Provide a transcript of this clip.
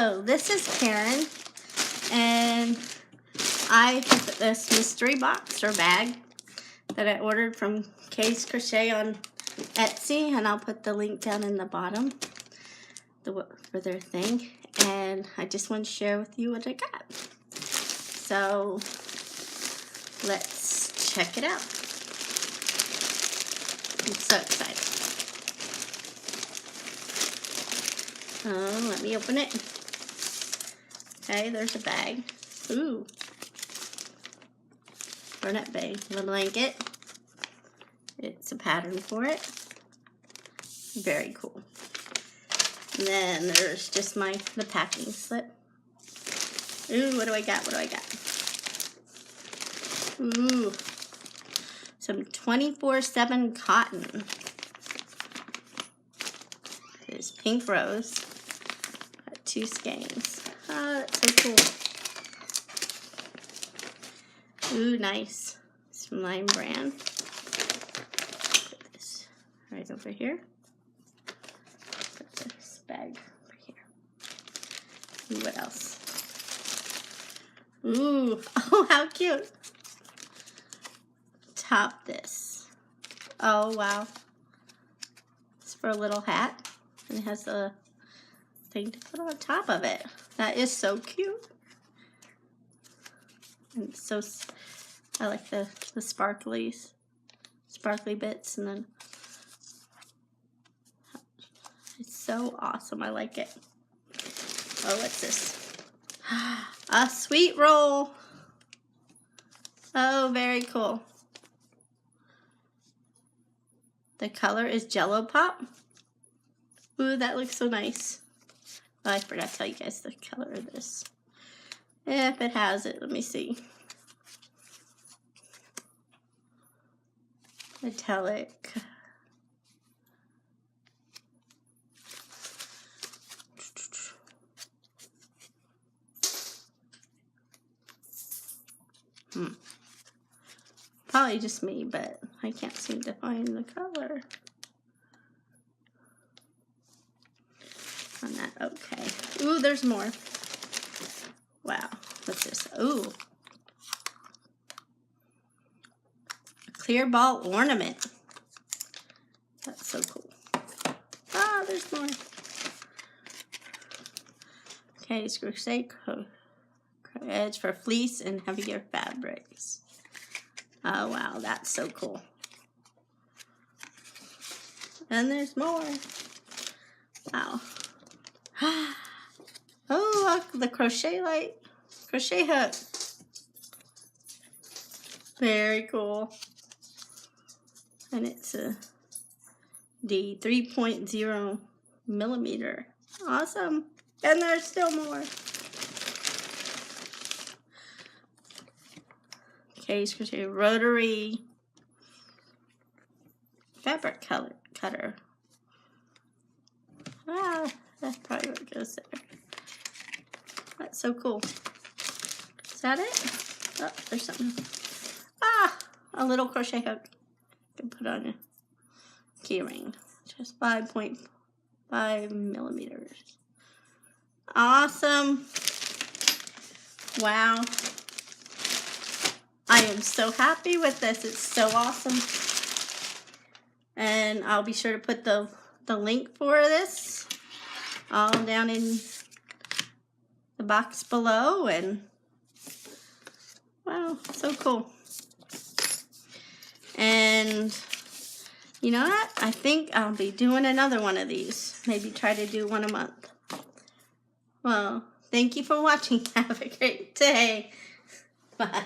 Hello, this is Karen, and I have this mystery box or bag that I ordered from Kay's Crochet on Etsy, and I'll put the link down in the bottom for their thing. And I just want to share with you what I got. So let's check it out. I'm so excited. Let me open it. Okay, there's a bag. Ooh. Burnett bag. The blanket. It's a pattern for it. Very cool. And then there's just the packing slip. Ooh, what do I got? What do I got? Ooh. Some 24/7 cotton. There's pink rose. Got 2 skeins. Oh, that's so cool. Ooh, nice. It's from Lime brand. Put this right over here. Put this bag over here. Ooh, what else? Ooh, oh, how cute. Top this. Oh, wow. It's for a little hat. And it has a thing to put on top of it. That is so cute. And so, I like the sparkly bits, and then it's so awesome. I like it. Oh, what's this? A sweet roll. Oh, very cool. The color is Jello Pop. Ooh, that looks so nice. Oh, I forgot to tell you guys the color of this. If it has it, let me see. Metallic. Probably just me, but I can't seem to find the color on that. Okay. Ooh, there's more. Wow. What's this? Ooh. A clear ball ornament. That's so cool. Ah, there's more. Okay, it's crochet edge for fleece and heavier fabrics. Oh, wow, that's so cool. And there's more. Wow. Oh, look, the crochet hook. Very cool. And it's a D 3.0 millimeter. Awesome. And there's still more. Kay's Crochet rotary fabric cutter. Ah, that's probably what goes there. That's so cool. Is that it? Oh, there's something. Ah, a little crochet hook. You can put on a key ring. Just 5.5 millimeters. Awesome. Wow. I am so happy with this. It's so awesome. And I'll be sure to put the link for this all down in the box below. And wow, so cool. And you know what? I think I'll be doing another one of these. Maybe try to do one a month. Well, thank you for watching. Have a great day. Bye.